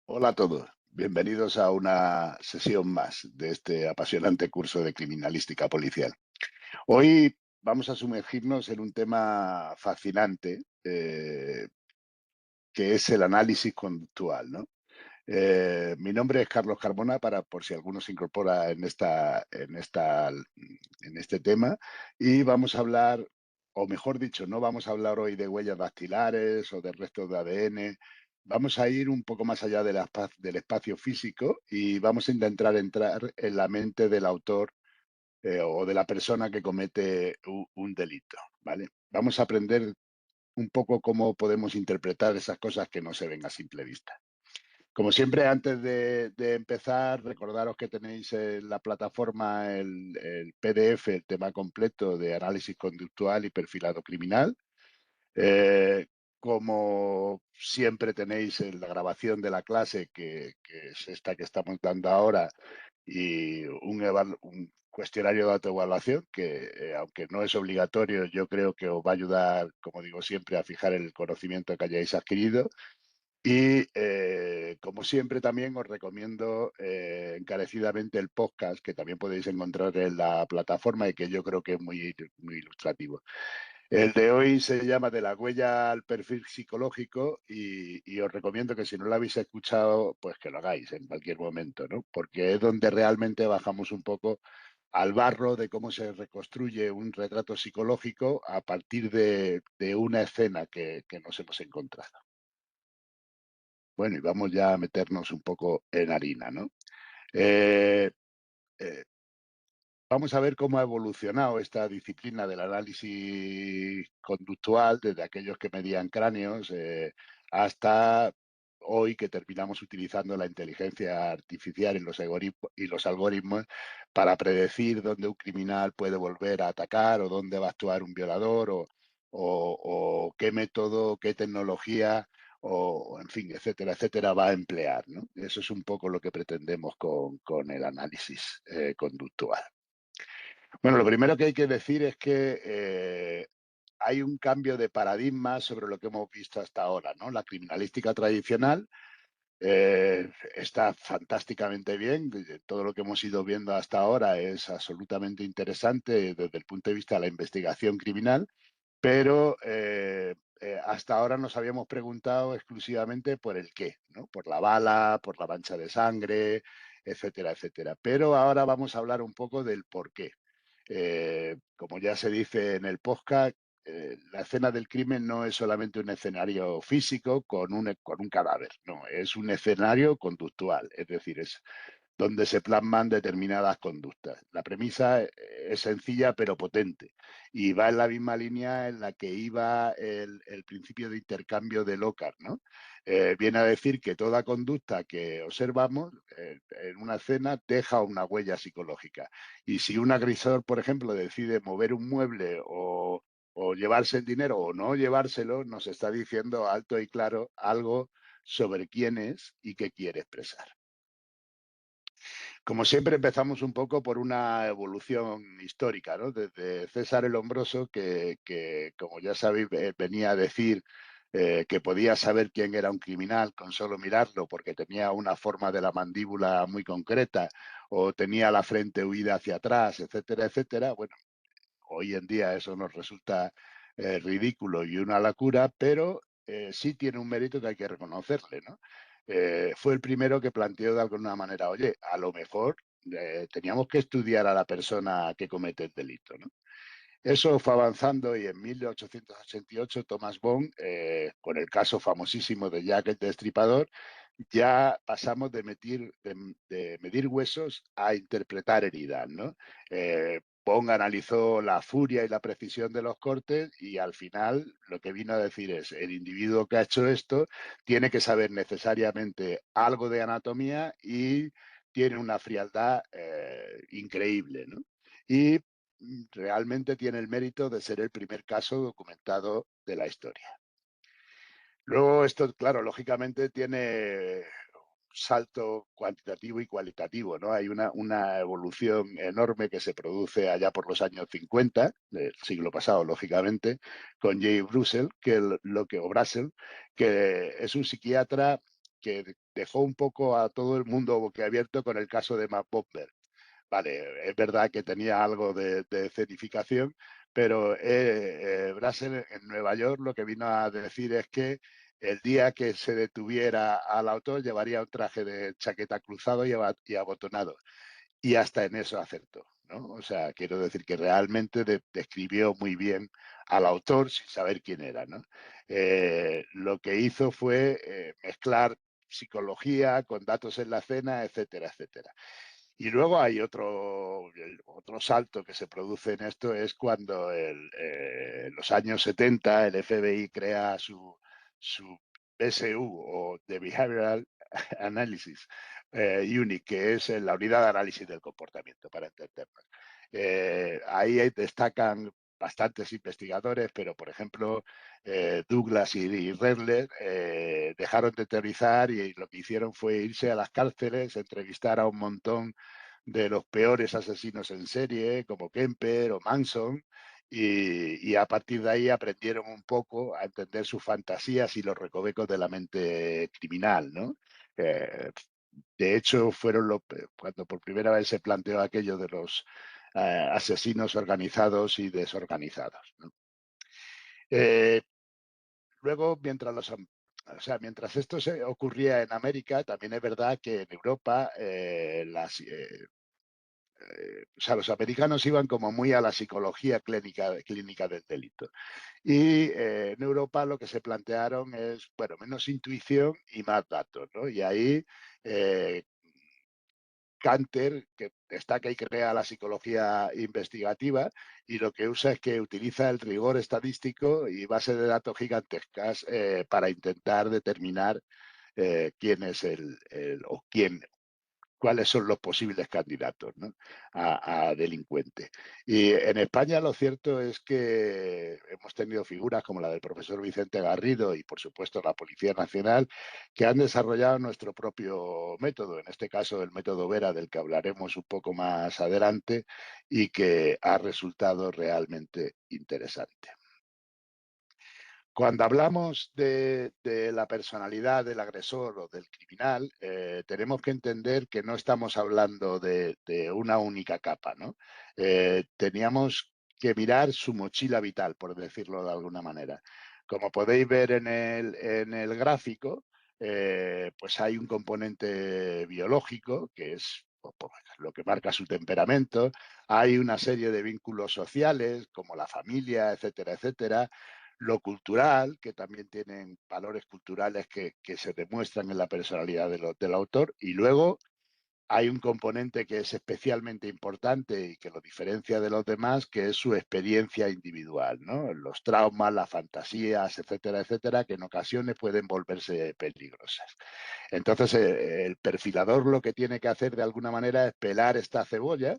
Hola a todos, bienvenidos a una sesión más de este apasionante curso de criminalística policial. Hoy vamos a sumergirnos en un tema fascinante que es el análisis conductual, ¿no? Mi nombre es Carlos Carmona, para por si alguno se incorpora en este tema, y vamos a hablar, o mejor dicho, no vamos a hablar hoy de huellas dactilares o de restos de ADN. Vamos a ir un poco más allá del espacio físico y vamos a intentar entrar en la mente del autor o de la persona que comete un delito, ¿vale? Vamos a aprender un poco cómo podemos interpretar esas cosas que no se ven a simple vista. Como siempre, antes de empezar, recordaros que tenéis en la plataforma el PDF, el tema completo de análisis conductual y perfilado criminal. Eh, Como siempre tenéis en la grabación de la clase, que es esta que estamos dando ahora, y un cuestionario de autoevaluación que, aunque no es obligatorio, yo creo que os va a ayudar, como digo siempre, a fijar el conocimiento que hayáis adquirido. Y como siempre también os recomiendo encarecidamente el podcast, que también podéis encontrar en la plataforma y que yo creo que es muy ilustrativo. El de hoy se llama De la huella al perfil psicológico y os recomiendo que si no lo habéis escuchado, pues que lo hagáis en cualquier momento, ¿no? Porque es donde realmente bajamos un poco al barro de cómo se reconstruye un retrato psicológico a partir de una escena que nos hemos encontrado. Bueno, y vamos ya a meternos un poco en harina, ¿no? Eh, eh, Vamos a ver cómo ha evolucionado esta disciplina del análisis conductual desde aquellos que medían cráneos hasta hoy, que terminamos utilizando la inteligencia artificial y los algoritmos para predecir dónde un criminal puede volver a atacar o dónde va a actuar un violador o qué método, qué tecnología o, en fin, etcétera, etcétera, va a emplear, ¿no? Eso es un poco lo que pretendemos con el análisis conductual. Bueno, lo primero que hay que decir es que hay un cambio de paradigma sobre lo que hemos visto hasta ahora, ¿no? La criminalística tradicional está fantásticamente bien. Todo lo que hemos ido viendo hasta ahora es absolutamente interesante desde el punto de vista de la investigación criminal, pero hasta ahora nos habíamos preguntado exclusivamente por el qué, ¿no? Por la bala, por la mancha de sangre, etcétera, etcétera. Pero ahora vamos a hablar un poco del por qué. Como ya se dice en el podcast, la escena del crimen no es solamente un escenario físico con un cadáver, no, es un escenario conductual, es decir, es donde se plasman determinadas conductas. La premisa es sencilla pero potente y va en la misma línea en la que iba el principio de intercambio de Lockhart, ¿no? Viene a decir que toda conducta que observamos en una escena deja una huella psicológica. Y si un agresor, por ejemplo, decide mover un mueble o llevarse el dinero o no llevárselo, nos está diciendo alto y claro algo sobre quién es y qué quiere expresar. Como siempre, empezamos un poco por una evolución histórica, ¿no? Desde César el Hombroso, que como ya sabéis, venía a decir que podía saber quién era un criminal con solo mirarlo, porque tenía una forma de la mandíbula muy concreta o tenía la frente huida hacia atrás, etcétera, etcétera. Bueno, hoy en día eso nos resulta ridículo y una locura, pero sí tiene un mérito que hay que reconocerle, ¿no? Fue el primero que planteó de alguna manera, oye, a lo mejor teníamos que estudiar a la persona que comete el delito, ¿no? Eso fue avanzando y en 1888 Thomas Bond, con el caso famosísimo de Jack el Destripador, ya pasamos de medir huesos a interpretar heridas, ¿no? Bond analizó la furia y la precisión de los cortes y al final lo que vino a decir es, el individuo que ha hecho esto tiene que saber necesariamente algo de anatomía y tiene una frialdad increíble, ¿no? Y realmente tiene el mérito de ser el primer caso documentado de la historia. Luego esto, claro, lógicamente tiene un salto cuantitativo y cualitativo, ¿no? Hay una evolución enorme que se produce allá por los años 50 del siglo pasado, lógicamente, con Jay Brussel, o Brassel, que es un psiquiatra que dejó un poco a todo el mundo boquiabierto con el caso de Matt Bomber. Vale, es verdad que tenía algo de escenificación, pero Brassel en Nueva York lo que vino a decir es que el día que se detuviera al autor llevaría un traje de chaqueta cruzado y abotonado. Y hasta en eso acertó, ¿no? O sea, quiero decir que realmente describió muy bien al autor sin saber quién era, ¿no? Lo que hizo fue mezclar psicología con datos en la escena, etcétera, etcétera. Y luego hay otro salto que se produce en esto, es cuando en los años 70 el FBI crea su BSU o The Behavioral Analysis Unit, que es la unidad de análisis del comportamiento, para entendernos. Ahí destacan bastantes investigadores, pero por ejemplo Douglas y Redler dejaron de teorizar y lo que hicieron fue irse a las cárceles, entrevistar a un montón de los peores asesinos en serie, como Kemper o Manson, y a partir de ahí aprendieron un poco a entender sus fantasías y los recovecos de la mente criminal, ¿no? Eh, de hecho, cuando por primera vez se planteó aquello de los asesinos organizados y desorganizados, ¿no? Eh, Luego, o sea, mientras esto se ocurría en América, también es verdad que en Europa o sea, los americanos iban como muy a la psicología clínica del delito. Y en Europa lo que se plantearon es, bueno, menos intuición y más datos, ¿no? Y ahí eh, Canter, que destaca y crea la psicología investigativa, y lo que usa es que utiliza el rigor estadístico y bases de datos gigantescas para intentar determinar quién es o quién, cuáles son los posibles candidatos, ¿no? a delincuente. Y en España lo cierto es que hemos tenido figuras como la del profesor Vicente Garrido y, por supuesto, la Policía Nacional, que han desarrollado nuestro propio método, en este caso el método Vera, del que hablaremos un poco más adelante, y que ha resultado realmente interesante. Cuando hablamos de la personalidad del agresor o del criminal, tenemos que entender que no estamos hablando de una única capa, ¿no? Teníamos que mirar su mochila vital, por decirlo de alguna manera. Como podéis ver en el gráfico, pues hay un componente biológico, que es pues, lo que marca su temperamento. Hay una serie de vínculos sociales, como la familia, etcétera, etcétera, lo cultural, que también tienen valores culturales que se demuestran en la personalidad del autor, y luego hay un componente que es especialmente importante y que lo diferencia de los demás, que es su experiencia individual, ¿no? Los traumas, las fantasías, etcétera, etcétera, que en ocasiones pueden volverse peligrosas. Entonces, el perfilador lo que tiene que hacer de alguna manera es pelar esta cebolla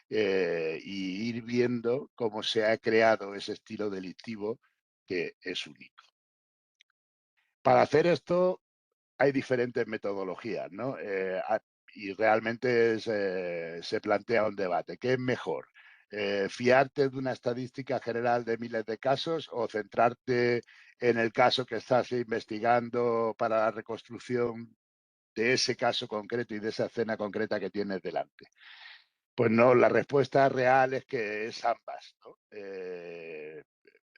y ir viendo cómo se ha creado ese estilo delictivo que es único. Para hacer esto hay diferentes metodologías, ¿no? Y realmente se plantea un debate. ¿Qué es mejor? ¿Fiarte de una estadística general de miles de casos o centrarte en el caso que estás investigando para la reconstrucción de ese caso concreto y de esa escena concreta que tienes delante? Pues no, la respuesta real es que es ambas, ¿no?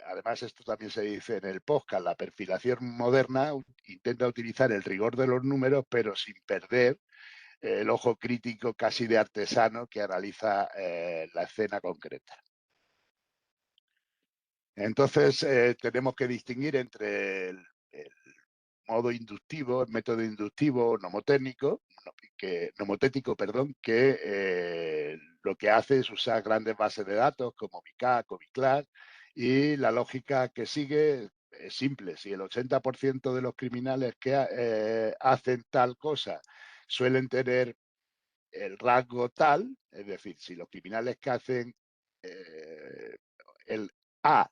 Además, esto también se dice en el podcast, la perfilación moderna intenta utilizar el rigor de los números, pero sin perder el ojo crítico casi de artesano que analiza la escena concreta. Entonces, tenemos que distinguir entre el modo inductivo, el método inductivo nomotécnico, nomotético, perdón, que lo que hace es usar grandes bases de datos como BICAC o BICLAS, y la lógica que sigue es simple. Si el 80% de los criminales que hacen tal cosa suelen tener el rasgo tal, es decir, si los criminales que hacen eh, el A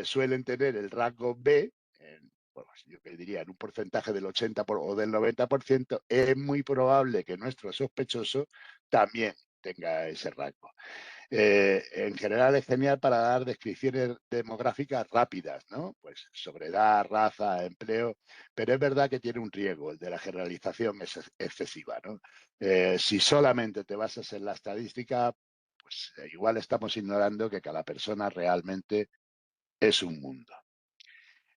suelen tener el rasgo B, bueno, yo que diría en un porcentaje del 80 o del 90%, es muy probable que nuestro sospechoso también tenga ese rasgo. En general es genial para dar descripciones demográficas rápidas, ¿no? Pues sobre edad, raza, empleo, pero es verdad que tiene un riesgo, el de la generalización excesiva, ¿no? Si solamente te basas en la estadística, pues igual estamos ignorando que cada persona realmente es un mundo.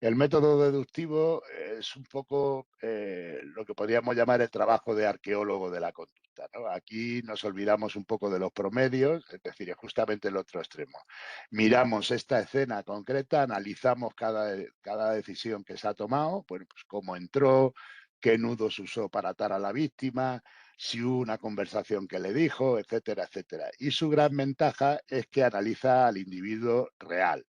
El método deductivo es un poco lo que podríamos llamar el trabajo de arqueólogo de la conducta, ¿no? Aquí nos olvidamos un poco de los promedios, es decir, es justamente el otro extremo. Miramos esta escena concreta, analizamos cada decisión que se ha tomado, bueno, pues cómo entró, qué nudos usó para atar a la víctima, si hubo una conversación que le dijo, etcétera, etcétera. Y su gran ventaja es que analiza al individuo real,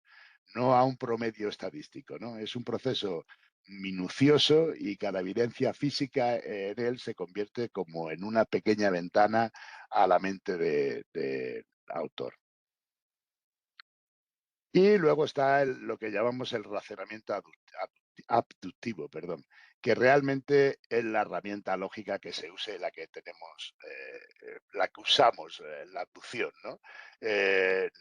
no a un promedio estadístico, ¿no? Es un proceso minucioso y cada evidencia física en él se convierte como en una pequeña ventana a la mente del autor. Y luego está lo que llamamos el razonamiento abductivo, perdón, que realmente es la herramienta lógica que se use, la que tenemos, la que usamos, la abducción, ¿no?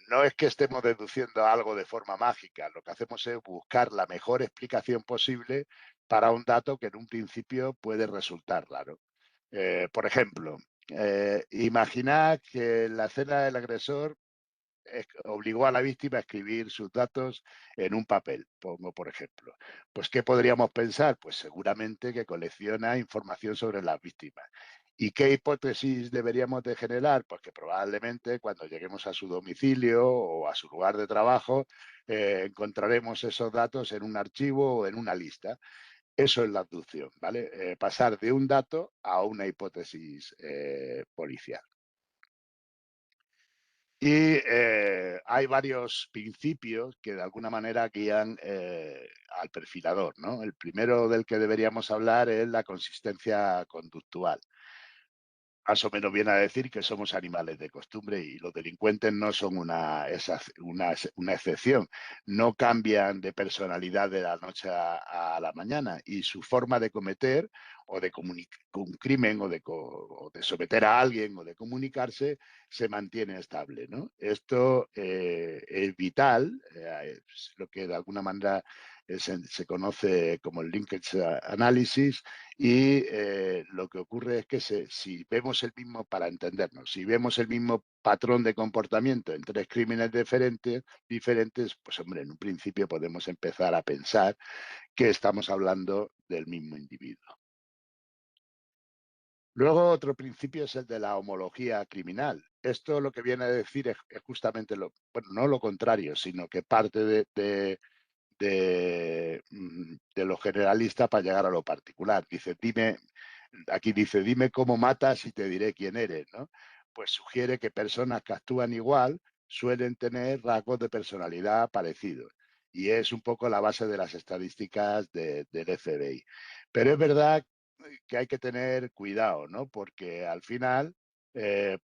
No es que estemos deduciendo algo de forma mágica, lo que hacemos es buscar la mejor explicación posible para un dato que en un principio puede resultar raro. Por ejemplo, imaginad que en la escena del agresor obligó a la víctima a escribir sus datos en un papel, pongo por ejemplo. Pues, ¿qué podríamos pensar? Pues seguramente que colecciona información sobre las víctimas. ¿Y qué hipótesis deberíamos de generar? Pues que probablemente cuando lleguemos a su domicilio o a su lugar de trabajo, encontraremos esos datos en un archivo o en una lista. Eso es la abducción, ¿vale? Pasar de un dato a una hipótesis policial. Y hay varios principios que de alguna manera guían al perfilador, ¿no? El primero del que deberíamos hablar es la consistencia conductual. Más o menos viene a decir que somos animales de costumbre y los delincuentes no son una excepción. No cambian de personalidad de la noche a la mañana y su forma de cometer o de comunicar un crimen o de someter a alguien o de comunicarse se mantiene estable, ¿no? Esto es vital, es lo que de alguna manera se conoce como el linkage analysis, y lo que ocurre es que si vemos el mismo, para entendernos, si vemos el mismo patrón de comportamiento en tres crímenes diferentes, pues hombre, en un principio podemos empezar a pensar que estamos hablando del mismo individuo. Luego, otro principio es el de la homología criminal. Esto lo que viene a decir es justamente bueno, no lo contrario, sino que parte de lo generalista para llegar a lo particular. Aquí dice, dime cómo matas y te diré quién eres, ¿no? Pues sugiere que personas que actúan igual suelen tener rasgos de personalidad parecidos. Y es un poco la base de las estadísticas del FBI. Pero es verdad que hay que tener cuidado, ¿no? Porque al final eh,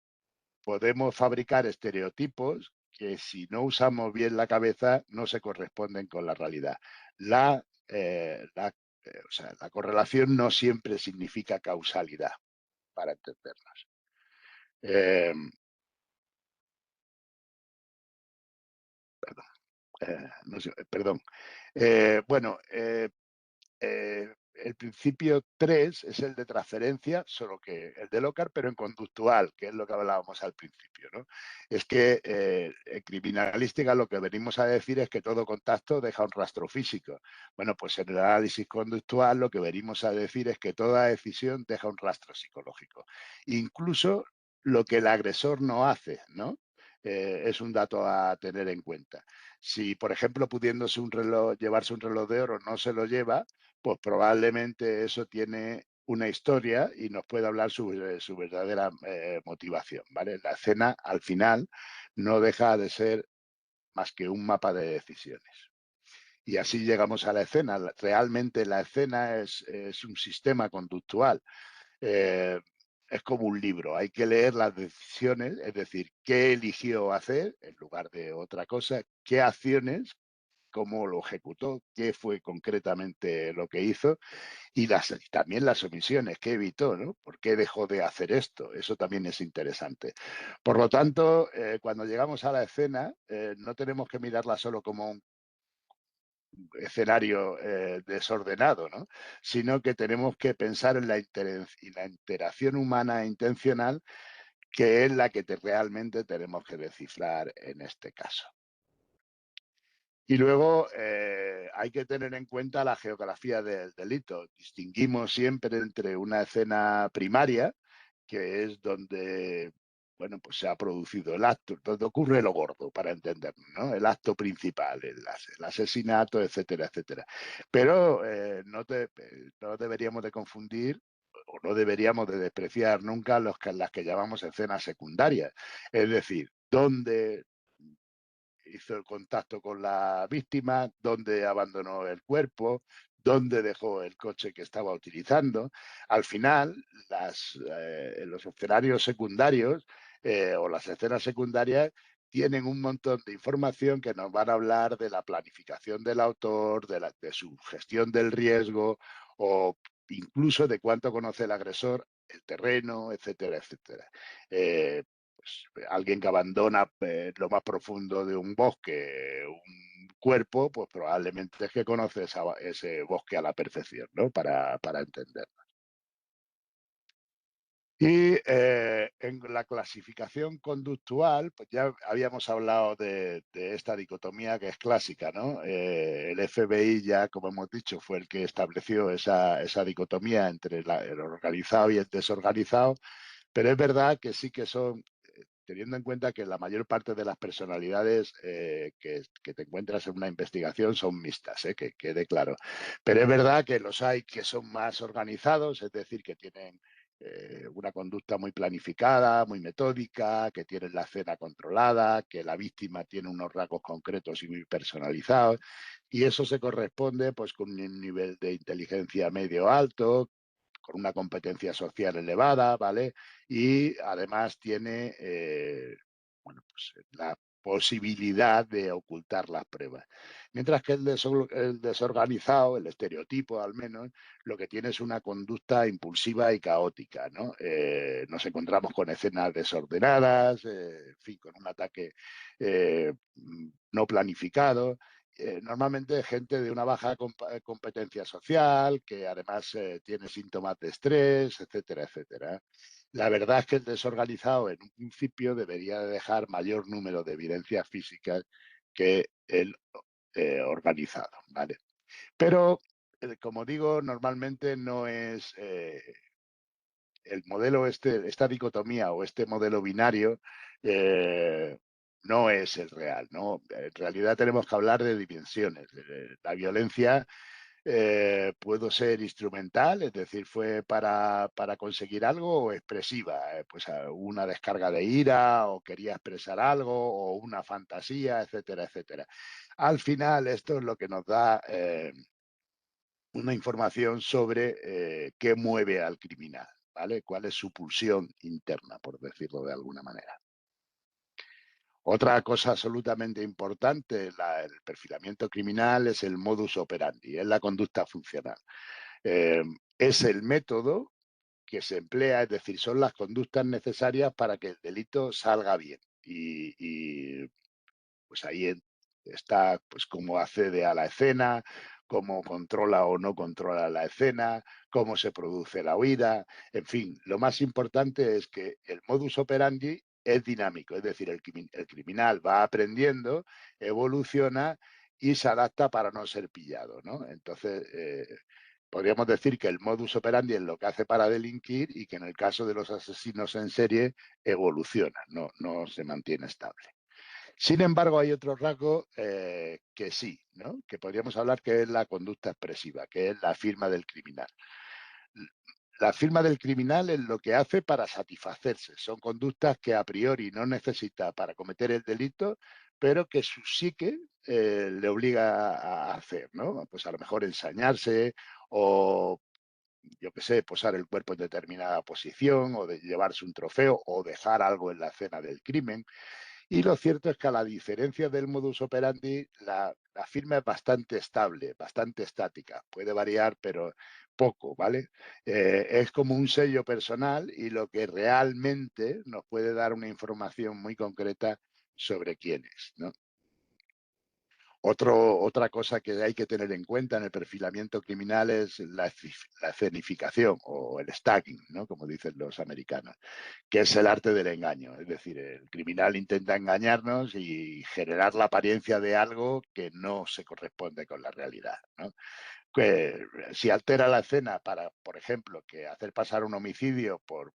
podemos fabricar estereotipos que si no usamos bien la cabeza no se corresponden con la realidad. La, o sea, la correlación no siempre significa causalidad, para entendernos. Eh, perdón, no sé, perdón. Bueno, el principio 3 es el de transferencia, solo que el de Lockhart, pero en conductual, que es lo que hablábamos al principio, ¿no? Es que en criminalística lo que venimos a decir es que todo contacto deja un rastro físico. Bueno, pues en el análisis conductual lo que venimos a decir es que toda decisión deja un rastro psicológico. Incluso lo que el agresor no hace, ¿no? Es un dato a tener en cuenta. Si, por ejemplo, pudiéndose llevarse un reloj de oro no se lo lleva, pues probablemente eso tiene una historia y nos puede hablar sobre su verdadera motivación, ¿vale? La escena, al final, no deja de ser más que un mapa de decisiones. Y así llegamos a la escena. Realmente la escena es un sistema conductual. Eh, es como un libro, hay que leer las decisiones, es decir, qué eligió hacer en lugar de otra cosa, qué acciones cómo lo ejecutó, qué fue concretamente lo que hizo y también las omisiones que evitó, ¿no? ¿Por qué dejó de hacer esto? Eso también es interesante. Por lo tanto, cuando llegamos a la escena, no tenemos que mirarla solo como un escenario desordenado, ¿no? Sino que tenemos que pensar en la interacción humana e intencional, que es la que realmente tenemos que descifrar en este caso. Y luego hay que tener en cuenta la geografía del delito. Distinguimos siempre entre una escena primaria, que es donde bueno, pues se ha producido el acto, donde ocurre lo gordo, para entendernos, ¿no? El acto principal, el asesinato, etcétera, etcétera. Pero no deberíamos de confundir o no deberíamos de despreciar nunca las que llamamos escenas secundarias. Es decir, donde hizo el contacto con la víctima, dónde abandonó el cuerpo, dónde dejó el coche que estaba utilizando. Al final, los escenarios secundarios o las escenas secundarias tienen un montón de información que nos van a hablar de la planificación del autor, de su gestión del riesgo o incluso de cuánto conoce el agresor, el terreno, etcétera, etcétera. Pues, alguien que abandona lo más profundo de un bosque, un cuerpo, pues probablemente es que conoce ese bosque a la perfección, ¿no? Para entender. Y en la clasificación conductual, pues ya habíamos hablado de esta dicotomía que es clásica, ¿no? El FBI ya, como hemos dicho, fue el que estableció esa dicotomía entre el organizado y el desorganizado, pero es verdad que sí que son teniendo en cuenta que la mayor parte de las personalidades que te encuentras en una investigación son mixtas, que quede claro. Pero es verdad que los hay que son más organizados, es decir, que tienen una conducta muy planificada, muy metódica, que tienen la escena controlada, que la víctima tiene unos rasgos concretos y muy personalizados. Y eso se corresponde pues, con un nivel de inteligencia medio alto, con una competencia social elevada, ¿vale? Y además tiene, bueno, pues la posibilidad de ocultar las pruebas. Mientras que el desorganizado, el estereotipo al menos, lo que tiene es una conducta impulsiva y caótica, ¿no? Nos encontramos con escenas desordenadas, en fin, con un ataque no planificado, normalmente gente de una baja competencia social, que además tiene síntomas de estrés, etcétera, etcétera. La verdad es que el desorganizado en un principio debería de dejar mayor número de evidencias físicas que el organizado, ¿vale? Pero, como digo, normalmente no es el modelo esta dicotomía o este modelo binario no es el real, ¿no? En realidad tenemos que hablar de dimensiones. La violencia pudo ser instrumental, es decir, fue para conseguir algo o expresiva, pues una descarga de ira o quería expresar algo o una fantasía, etcétera, etcétera. Al final, esto es lo que nos da una información sobre qué mueve al criminal, ¿vale? Cuál es su pulsión interna, por decirlo de alguna manera. Otra cosa absolutamente importante en el perfilamiento criminal es el modus operandi, es la conducta funcional. Eh, es el método que se emplea, es decir, son las conductas necesarias para que el delito salga bien. Y pues ahí está pues cómo accede a la escena, cómo controla o no controla la escena, cómo se produce la huida, en fin, lo más importante es que el modus operandi es dinámico, es decir, el criminal va aprendiendo, evoluciona y se adapta para no ser pillado, ¿no? Entonces, podríamos decir que el modus operandi es lo que hace para delinquir y que en el caso de los asesinos en serie evoluciona, no se mantiene estable. Sin embargo, hay otro rasgo que sí, ¿no? Que podríamos hablar que es la conducta expresiva, que es la firma del criminal. La firma del criminal es lo que hace para satisfacerse. Son conductas que a priori no necesita para cometer el delito, pero que su psique le obliga a hacer, ¿no? Pues a lo mejor ensañarse o, yo qué sé, posar el cuerpo en determinada posición o de llevarse un trofeo o dejar algo en la escena del crimen. Y lo cierto es que, a la diferencia del modus operandi, la firma es bastante estable, bastante estática. Puede variar, pero poco, ¿vale? Es como un sello personal, y lo que realmente nos puede dar una información muy concreta sobre quién es, ¿no? Otra cosa que hay que tener en cuenta en el perfilamiento criminal es la escenificación, o el staging, ¿no? Como dicen los americanos, que es el arte del engaño. Es decir, el criminal intenta engañarnos y generar la apariencia de algo que no se corresponde con la realidad, ¿no? Que si altera la escena para, por ejemplo, que hacer pasar un homicidio por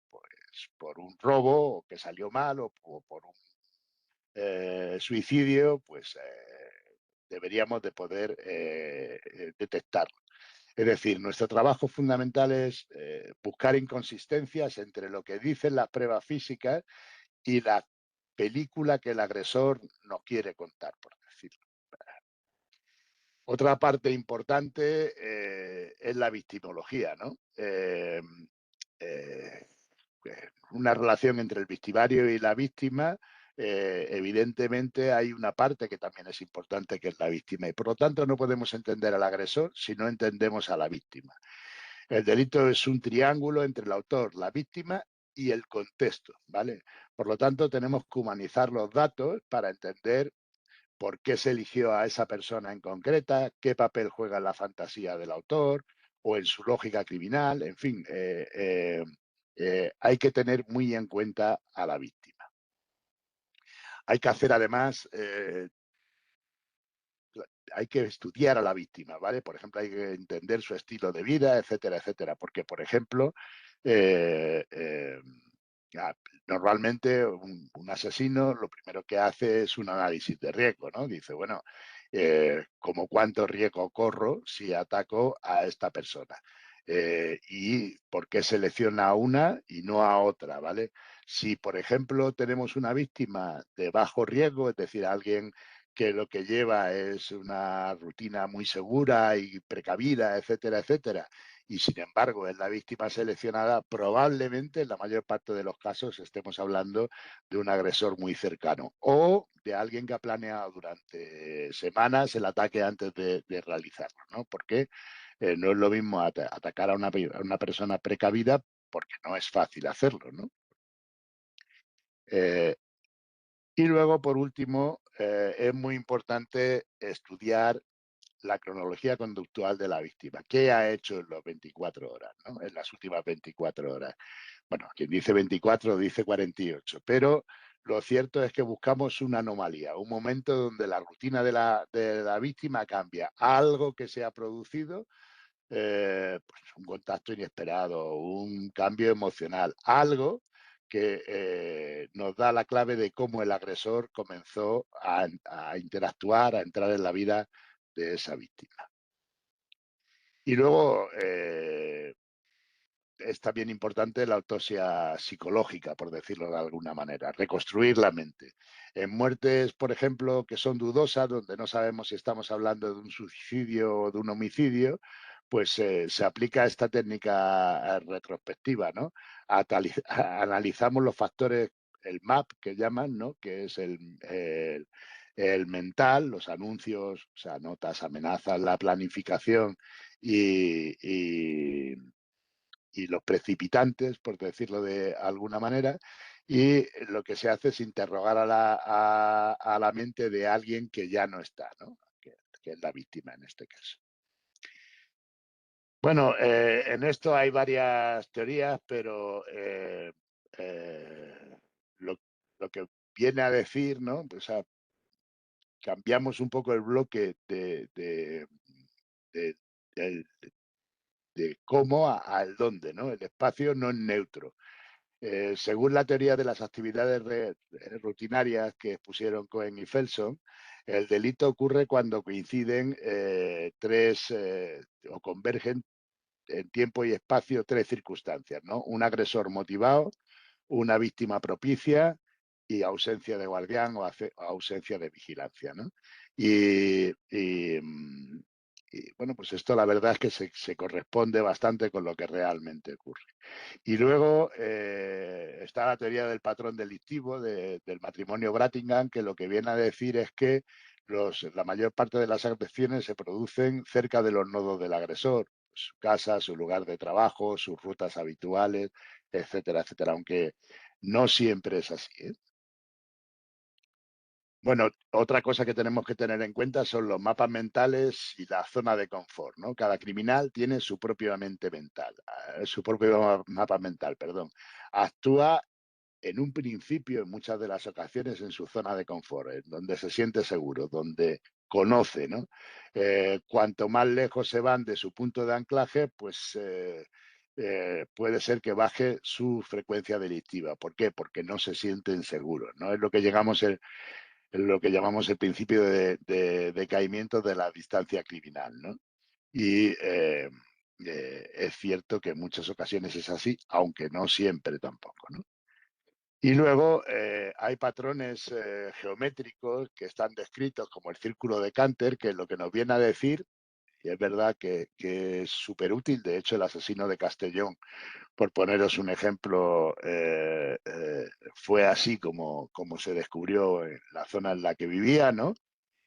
un robo, o que salió mal, o por un suicidio, pues deberíamos de poder detectarlo. Es decir, nuestro trabajo fundamental es buscar inconsistencias entre lo que dicen las pruebas físicas y la película que el agresor nos quiere contar, por decirlo. Otra parte importante es la victimología, ¿no? Eh, una relación entre el victimario y la víctima. Evidentemente hay una parte que también es importante, que es la víctima, y por lo tanto no podemos entender al agresor si no entendemos a la víctima. El delito es un triángulo entre el autor, la víctima y el contexto, ¿vale? Por lo tanto, tenemos que humanizar los datos para entender por qué se eligió a esa persona en concreta, qué papel juega en la fantasía del autor o en su lógica criminal. En fin, hay que tener muy en cuenta a la víctima. Hay que hacer, además, hay que estudiar a la víctima, ¿vale? Por ejemplo, hay que entender su estilo de vida, etcétera, etcétera. Porque, por ejemplo, eh, eh, ah, normalmente un asesino lo primero que hace es un análisis de riesgo, ¿no? Dice, bueno, como cuánto riesgo corro si ataco a esta persona. Y por qué selecciona a una y no a otra, ¿vale? Si, por ejemplo, tenemos una víctima de bajo riesgo, es decir, alguien que lo que lleva es una rutina muy segura y precavida, etcétera, etcétera, y sin embargo es la víctima seleccionada, probablemente en la mayor parte de los casos estemos hablando de un agresor muy cercano, o de alguien que ha planeado durante semanas el ataque antes de realizarlo, ¿no? Porque no es lo mismo atacar a una persona precavida, porque no es fácil hacerlo, ¿no? Eh, y luego, por último, es muy importante estudiar la cronología conductual de la víctima. ¿Qué ha hecho en las 24 horas, ¿no? En las últimas 24 horas? Bueno, quien dice 24 dice 48, pero lo cierto es que buscamos una anomalía, un momento donde la rutina de la víctima cambia. Algo que se ha producido, pues un contacto inesperado, un cambio emocional, algo que nos da la clave de cómo el agresor comenzó a interactuar, a entrar en la vida de esa víctima. Y luego es también importante la autopsia psicológica, por decirlo de alguna manera, reconstruir la mente. En muertes, por ejemplo, que son dudosas, donde no sabemos si estamos hablando de un suicidio o de un homicidio, pues se aplica esta técnica retrospectiva, ¿no? Analizamos los factores, el MAP que llaman, ¿no? Que es el mental, los anuncios, o sea, notas, amenazas, la planificación y los precipitantes, por decirlo de alguna manera, y lo que se hace es interrogar a la mente de alguien que ya no está, ¿no? Que es la víctima en este caso. Bueno, en esto hay varias teorías, pero eh, lo, lo que viene a decir, ¿no? Pues cambiamos un poco el bloque de- del- de cómo al dónde, ¿no? El espacio no es neutro. Según la teoría de las actividades rutinarias que expusieron Cohen y Felson, el delito ocurre cuando coinciden tres o convergen en tiempo y espacio tres circunstancias, ¿no? Un agresor motivado, una víctima propicia y ausencia de guardián o ausencia de vigilancia, ¿no? Y bueno, pues esto la verdad es que se corresponde bastante con lo que realmente ocurre. Y luego está la teoría del patrón delictivo del matrimonio Brattingham, que lo que viene a decir es que la mayor parte de las agresiones se producen cerca de los nodos del agresor, su casa, su lugar de trabajo, sus rutas habituales, etcétera, etcétera, aunque no siempre es así, ¿eh? Bueno, otra cosa que tenemos que tener en cuenta son los mapas mentales y la zona de confort, ¿no? Cada criminal tiene su propia mente mental, su propio mapa mental, perdón. Actúa en un principio, en muchas de las ocasiones, en su zona de confort, en donde se siente seguro, donde conoce, ¿no? Cuanto más lejos se van de su punto de anclaje, pues puede ser que baje su frecuencia delictiva. ¿Por qué? Porque no se sienten seguros, ¿no? Es lo que lo que llamamos el principio de decaimiento de la distancia criminal, ¿no? Y es cierto que en muchas ocasiones es así, aunque no siempre tampoco, ¿no? Y luego hay patrones geométricos que están descritos como el círculo de Cantor, que lo que nos viene a decir, y es verdad que es súper útil, de hecho el asesino de Castellón, por poneros un ejemplo, fue así como se descubrió en la zona en la que vivía, ¿no?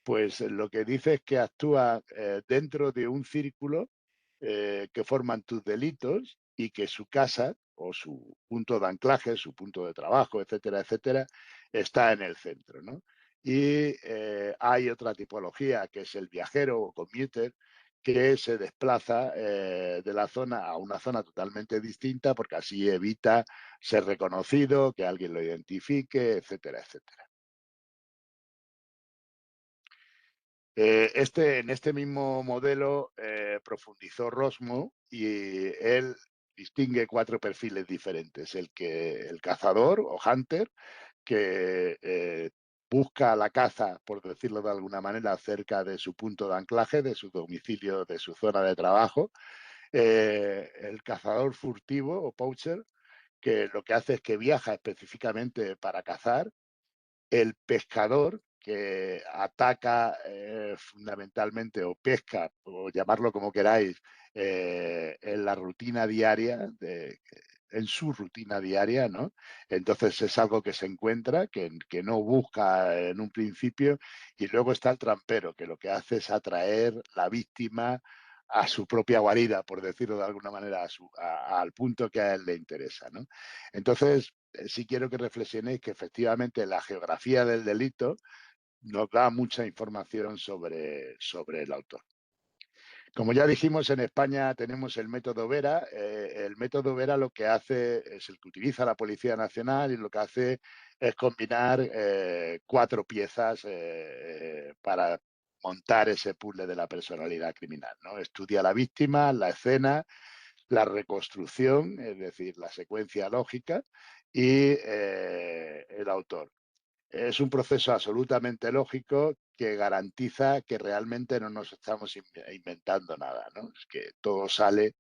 Pues lo que dice es que actúa dentro de un círculo que forman tus delitos y que su casa o su punto de anclaje, su punto de trabajo, etcétera, etcétera, está en el centro, ¿no? Y hay otra tipología que es el viajero o commuter que se desplaza de la zona a una zona totalmente distinta porque así evita ser reconocido, que alguien lo identifique, etcétera, etcétera. En este mismo modelo profundizó Rosmo y él distingue cuatro perfiles diferentes. El cazador o hunter, que busca la caza, por decirlo de alguna manera, cerca de su punto de anclaje, de su domicilio, de su zona de trabajo. El cazador furtivo o poacher, que lo que hace es que viaja específicamente para cazar. El pescador, que ataca fundamentalmente o pesca, o llamarlo como queráis, en la rutina diaria, en su rutina diaria, ¿no? Entonces es algo que se encuentra, que no busca en un principio, y luego está el trampero, que lo que hace es atraer la víctima a su propia guarida, por decirlo de alguna manera, al punto que a él le interesa, ¿no? Entonces, sí quiero que reflexionéis que efectivamente la geografía del delito nos da mucha información sobre el autor. Como ya dijimos, en España tenemos el método Vera. El método Vera lo que hace es el que utiliza la Policía Nacional y lo que hace es combinar cuatro piezas para montar ese puzzle de la personalidad criminal, ¿no? Estudia a la víctima, la escena, la reconstrucción, es decir, la secuencia lógica, y el autor. Es un proceso absolutamente lógico que garantiza que realmente no nos estamos inventando nada, ¿no? Es que todo sale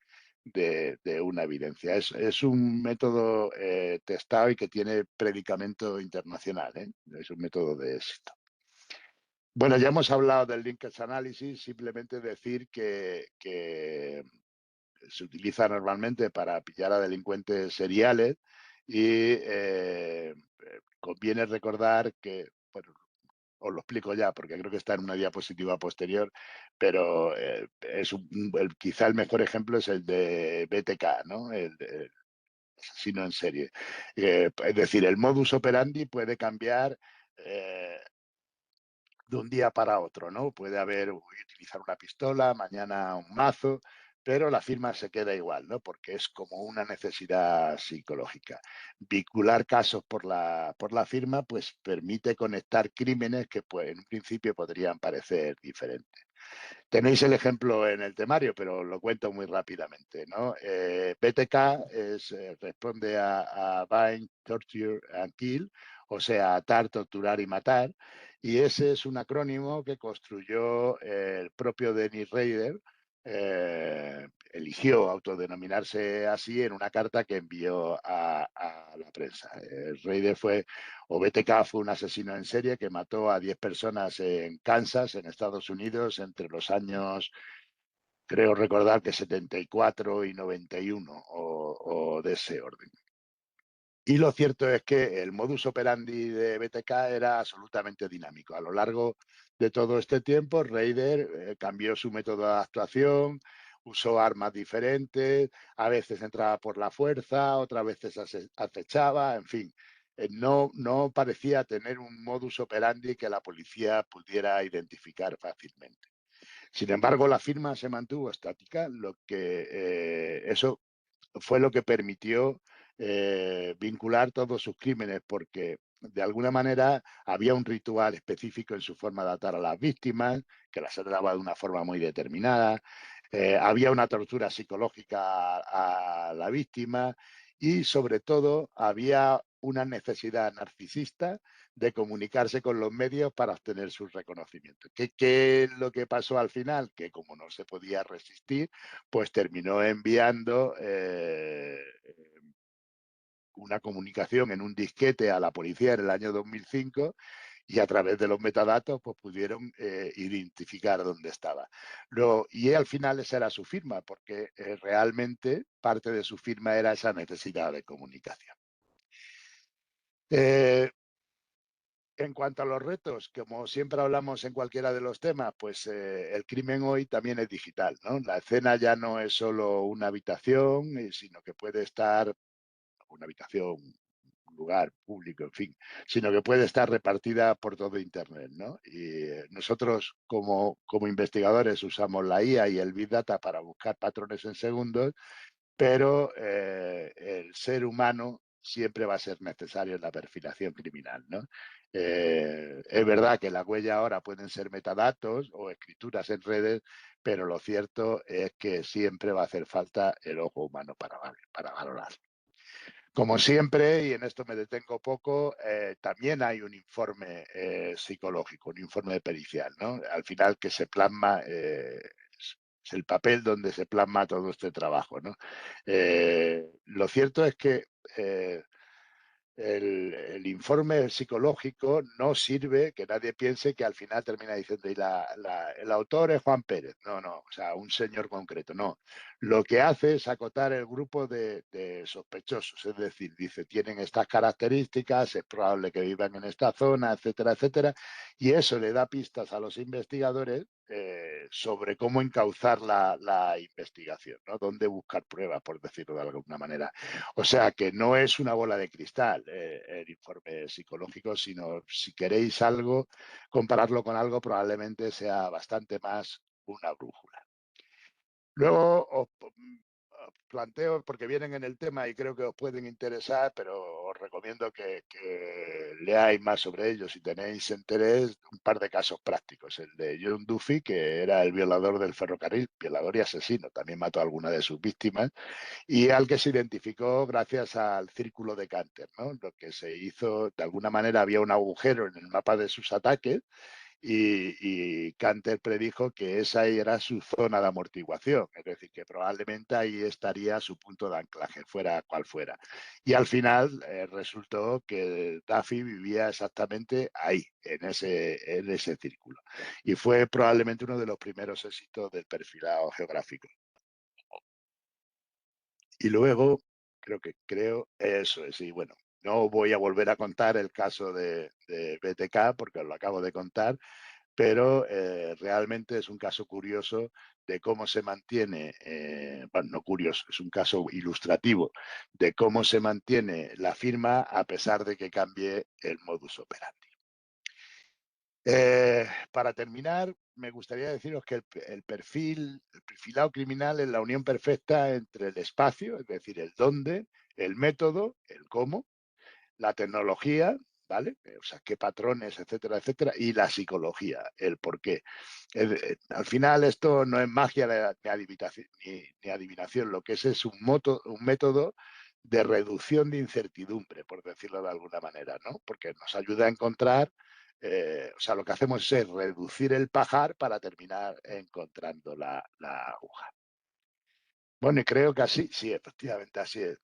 de una evidencia. Es un método testado y que tiene predicamento internacional, ¿eh? Es un método de éxito. Bueno, ya hemos hablado del linkage analysis, simplemente decir que se utiliza normalmente para pillar a delincuentes seriales y conviene recordar que, bueno, os lo explico ya porque creo que está en una diapositiva posterior, pero quizá el mejor ejemplo es el de BTK, ¿no? El asesino en serie. Es decir, el modus operandi puede cambiar eh, de un día para otro, ¿no? Puede haber utilizar una pistola, mañana un mazo, pero la firma se queda igual, ¿no? Porque es como una necesidad psicológica. Vincular casos por la firma, pues permite conectar crímenes que pues, en un principio podrían parecer diferentes. Tenéis el ejemplo en el temario, pero lo cuento muy rápidamente, ¿no? BTK responde a Bind, Torture and Kill, o sea, atar, torturar y matar, y ese es un acrónimo que construyó el propio Dennis Rader, eligió autodenominarse así en una carta que envió a la prensa. Rader o BTK fue un asesino en serie que mató a 10 personas en Kansas, en Estados Unidos, entre los años creo recordar que 74 y 91 o de ese orden. Y lo cierto es que el modus operandi de BTK era absolutamente dinámico. A lo largo de todo este tiempo, Raider cambió su método de actuación, usó armas diferentes, a veces entraba por la fuerza, otras veces acechaba, en fin. No parecía tener un modus operandi que la policía pudiera identificar fácilmente. Sin embargo, la firma se mantuvo estática, lo que eso fue lo que permitió vincular todos sus crímenes, porque de alguna manera había un ritual específico en su forma de atar a las víctimas, que las trataba de una forma muy determinada, había una tortura psicológica a la víctima y sobre todo había una necesidad narcisista de comunicarse con los medios para obtener sus reconocimientos. ¿Qué es lo que pasó al final? Que como no se podía resistir, pues terminó enviando una comunicación en un disquete a la policía en el año 2005 y a través de los metadatos pues pudieron identificar dónde estaba. Y al final esa era su firma, porque realmente parte de su firma era esa necesidad de comunicación. Eh, En cuanto a los retos, como siempre hablamos en cualquiera de los temas, pues el crimen hoy también es digital, ¿no? La escena ya no es solo una habitación, sino que puede estar una habitación, un lugar público, en fin, sino que puede estar repartida por todo Internet, ¿no? Y nosotros como investigadores usamos la IA y el Big Data para buscar patrones en segundos, pero el ser humano siempre va a ser necesario en la perfilación criminal, ¿no? Es verdad que las huellas ahora pueden ser metadatos o escrituras en redes, pero lo cierto es que siempre va a hacer falta el ojo humano para valorar. Como siempre, y en esto me detengo poco, también hay un informe psicológico, un informe pericial, ¿no? Al final que se plasma, es el papel donde se plasma todo este trabajo, ¿no? Lo cierto es que eh, el informe psicológico no sirve que nadie piense que al final termina diciendo y el autor es Juan Pérez. No, no, o sea, un señor concreto, no. Lo que hace es acotar el grupo de sospechosos, es decir, dice, tienen estas características, es probable que vivan en esta zona, etcétera, etcétera, y eso le da pistas a los investigadores sobre cómo encauzar la investigación, ¿no? Dónde buscar pruebas, por decirlo de alguna manera. O sea que no es una bola de cristal el informe psicológico, sino si queréis algo, compararlo con algo, probablemente sea bastante más una brújula. Luego os planteo, porque vienen en el tema y creo que os pueden interesar, pero os recomiendo que leáis más sobre ellos si tenéis interés, un par de casos prácticos. El de John Duffy, que era el violador del ferrocarril, violador y asesino, también mató a alguna de sus víctimas, y al que se identificó gracias al círculo de Canter, ¿no? Lo que se hizo, de alguna manera, había un agujero en el mapa de sus ataques y Canter predijo que esa era su zona de amortiguación, es decir, que probablemente ahí estaría su punto de anclaje, fuera cual fuera. Y al final resultó que Duffy vivía exactamente ahí, en ese círculo. Y fue probablemente uno de los primeros éxitos del perfilado geográfico. Y luego, creo, eso es, y bueno, no voy a volver a contar el caso de BTK porque os lo acabo de contar, pero realmente es un caso curioso de cómo se mantiene, bueno, no curioso, es un caso ilustrativo de cómo se mantiene la firma a pesar de que cambie el modus operandi. Para terminar, me gustaría deciros que el perfilado criminal es la unión perfecta entre el espacio, es decir, el dónde, el método, el cómo, la tecnología, ¿vale? O sea, qué patrones, etcétera, etcétera, y la psicología, el por qué. Al final esto no es magia ni adivinación, lo que es un método de reducción de incertidumbre, por decirlo de alguna manera, ¿no? Porque nos ayuda a encontrar, o sea, lo que hacemos es reducir el pajar para terminar encontrando la aguja. Bueno, y creo que así, sí, efectivamente, así es.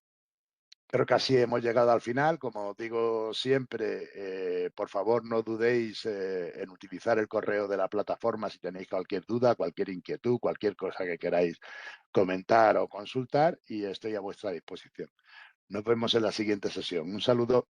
Creo que así hemos llegado al final. Como digo siempre, por favor no dudéis en utilizar el correo de la plataforma si tenéis cualquier duda, cualquier inquietud, cualquier cosa que queráis comentar o consultar y estoy a vuestra disposición. Nos vemos en la siguiente sesión. Un saludo.